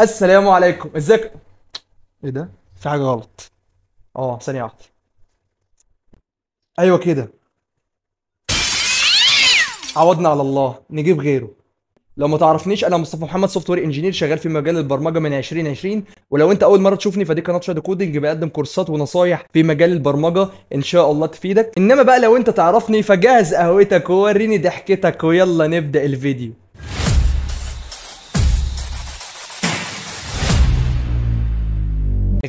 السلام عليكم، ازيك؟ ايه ده؟ في حاجة غلط. ثانية واحدة. ايوه كده. عوضنا على الله، نجيب غيره. لو ما تعرفنيش، انا مصطفى محمد، سوفت وير انجينير شغال في مجال البرمجة من 2020. ولو انت اول مرة تشوفني فدي قناة شادو كودنج، بقدم كورسات ونصايح في مجال البرمجة ان شاء الله تفيدك. انما بقى لو انت تعرفني فجهز قهوتك ووريني ضحكتك ويلا نبدأ الفيديو.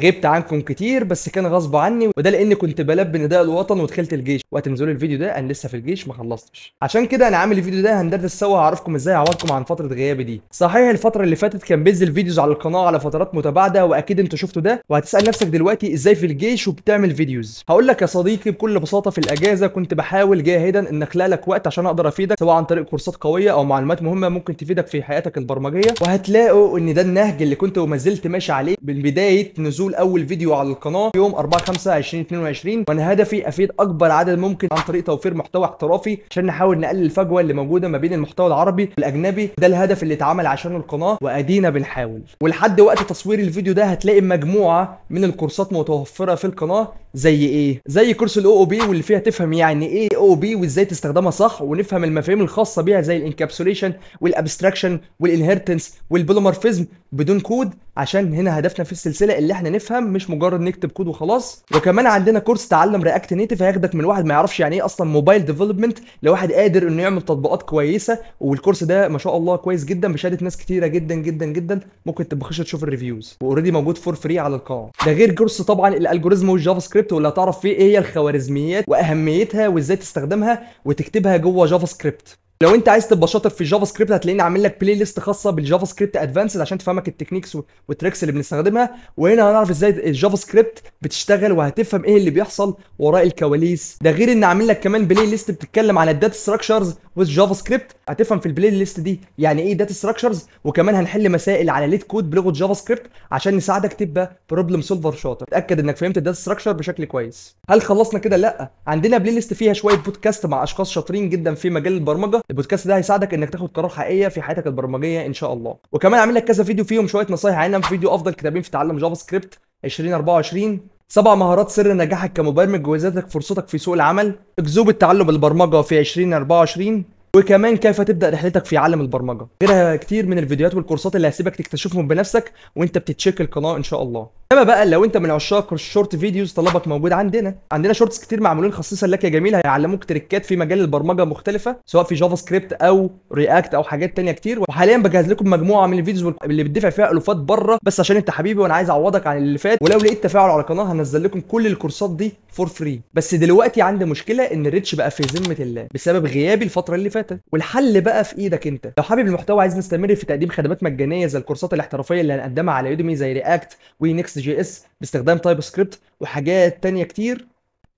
غبت عنكم كتير بس كان غصب عني، وده لاني كنت بلبي نداء الوطن ودخلت الجيش. وقت نزول الفيديو ده انا لسه في الجيش ما خلصتش، عشان كده انا عامل الفيديو ده هندردش سوا، هعرفكم ازاي اعوضكم عن فتره غيابي دي. صحيح الفتره اللي فاتت كان بينزل فيديوز على القناه على فترات متباعده، واكيد انتوا شفتوا ده، وهتسال نفسك دلوقتي ازاي في الجيش وبتعمل فيديوز. هقول لك يا صديقي بكل بساطه، في الاجازه كنت بحاول جاهدا ان اخلق لك وقت عشان اقدر افيدك، سواء عن طريق كورسات قويه او معلومات مهمه ممكن تفيدك في حياتك البرمجيه. وهتلاقوا ان ده النهج اللي كنت وما زلت ماشي عليه من بدايه نزول اول فيديو على القناه يوم 4/5/2022. وانا هدفي افيد اكبر عدد ممكن عن طريق توفير محتوى احترافي، عشان نحاول نقلل الفجوه اللي موجوده ما بين المحتوى العربي والاجنبي. ده الهدف اللي اتعمل عشانه القناه، وادينا بنحاول. ولحد وقت تصوير الفيديو ده هتلاقي مجموعه من الكورسات متوفره في القناه. زي ايه؟ زي كورس الاو او بي، واللي فيها تفهم يعني ايه او بي وازاي تستخدمها صح، ونفهم المفاهيم الخاصه بيها زي الانكابسوليشن والابستراكشن والانهيرتنس والبوليمورفيزم بدون كود، عشان هنا هدفنا في السلسله اللي احنا نفهم مش مجرد نكتب كود وخلاص. وكمان عندنا كورس تعلم رياكت نيتف، هياخدك من واحد ما يعرفش يعني ايه اصلا موبايل ديفلوبمنت لواحد قادر انه يعمل تطبيقات كويسه. والكورس ده ما شاء الله كويس جدا بشهاده ناس كتيره جدا جدا جدا، ممكن تبقى خش تشوف الريفيوز، واوريدي موجود فور فري على القناه. ده غير كورس طبعا الالجوريزم والجافا سكريبت، واللي هتعرف فيه ايه هي الخوارزميات واهميتها وازاي تستخدمها وتكتبها جوه جافا سكريبت. لو انت عايز تبقى شاطر في الجافا سكريبت هتلاقيني عامل لك بلاي ليست خاصه بالجافا سكريبت ادفانسد عشان تفهمك التكنيكس والتريكس اللي بنستخدمها. وهنا هنعرف ازاي الجافا سكريبت بتشتغل، وهتفهم ايه اللي بيحصل وراء الكواليس. ده غير ان عامل لك كمان بلاي ليست بتتكلم عن الداتا ستراكشرز والجافا سكريبت، هتفهم في البلاي ليست دي يعني ايه داتا ستراكشرز. وكمان هنحل مسائل على ليت كود بلغه جافا سكريبت عشان نساعدك تبقى بروبلم سولفر شاطر. اتاكد انك فهمت الداتا ستراكشر بشكل كويس. هل خلصنا كده؟ لا، عندنا بلاي ليست فيها شويه بودكاست مع اشخاص شاطرين جدا في مجال البرمجه. البودكاست ده هيساعدك انك تاخد قرار حقيقيه في حياتك البرمجيه ان شاء الله. وكمان عامل لك كذا فيديو فيهم شويه نصايح عينهم، في فيديو افضل كتابين في تعلم جافا سكريبت 2024، 7 مهارات سر نجاحك كمبرمج وزادك فرصتك في سوق العمل، اكذوبة تعلم البرمجه في 2024، وكمان كيف تبدا رحلتك في عالم البرمجه. غيرها كتير من الفيديوهات والكورسات اللي هسيبك تكتشفهم بنفسك وانت بتتشيك القناه ان شاء الله. اما بقى لو انت من عشاق الشورت فيديوز، طلبك موجود عندنا شورتس كتير معمولين خصيصا لك يا جميل، هيعلموك تريكات في مجال البرمجه مختلفه، سواء في جافا سكريبت او رياكت او حاجات تانية كتير. وحاليا بجهز لكم مجموعه من الفيديوز اللي بتدفع فيها الوفات بره، بس عشان انت حبيبي وانا عايز اعوضك عن اللي فات. ولو لقيت تفاعل على القناه هنزل لكم كل الكورسات دي فور فري. بس دلوقتي عندي مشكله ان الريتش بقى في ذمه الله بسبب غيابي الفتره اللي فاتت، والحل بقى في ايدك انت. لو حابب المحتوى عايز نستمر في تقديم خدمات مجانيه زي الكورسات الاحترافيه اللي هنقدمها على يوديمي، زي رياكت ونكست جي اس باستخدام تايب سكريبت وحاجات تانية كتير،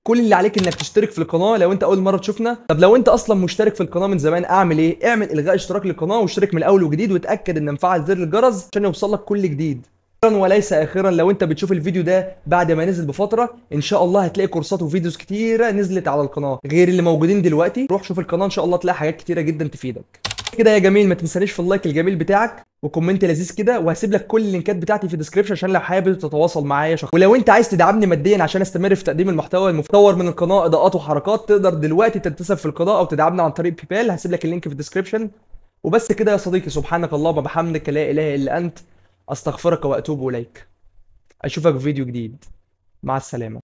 كل اللي عليك انك تشترك في القناه لو انت اول مره تشوفنا. طب لو انت اصلا مشترك في القناه من زمان اعمل ايه؟ اعمل الغاء اشتراك للقناه واشترك من الاول وجديد، وتاكد ان مفعل زر الجرس عشان يوصلك كل جديد. اخيرا وليس اخيرا، لو انت بتشوف الفيديو ده بعد ما نزل بفتره، ان شاء الله هتلاقي كورسات وفيديوز كتيره نزلت على القناه غير اللي موجودين دلوقتي. روح شوف القناه ان شاء الله تلاقي حاجات كتيره جدا تفيدك. كده يا جميل، ما تنسانيش في اللايك الجميل بتاعك وكومنت لذيذ كده، وهسيب لك كل اللينكات بتاعتي في الديسكربشن عشان لو حابب تتواصل معايا شخصيا. ولو انت عايز تدعمني ماديا عشان استمر في تقديم المحتوى المتطور من القناه، اضاءات وحركات، تقدر دلوقتي تنتسب في القناه او تدعمنا عن طريق باي بال، هسيب لك اللينك في الديسكربشن. وبس كده يا صديقي، سبحانك اللهم وبحمدك لا اله الا انت، استغفرك واتوب اليك. اشوفك في فيديو جديد. مع السلامه.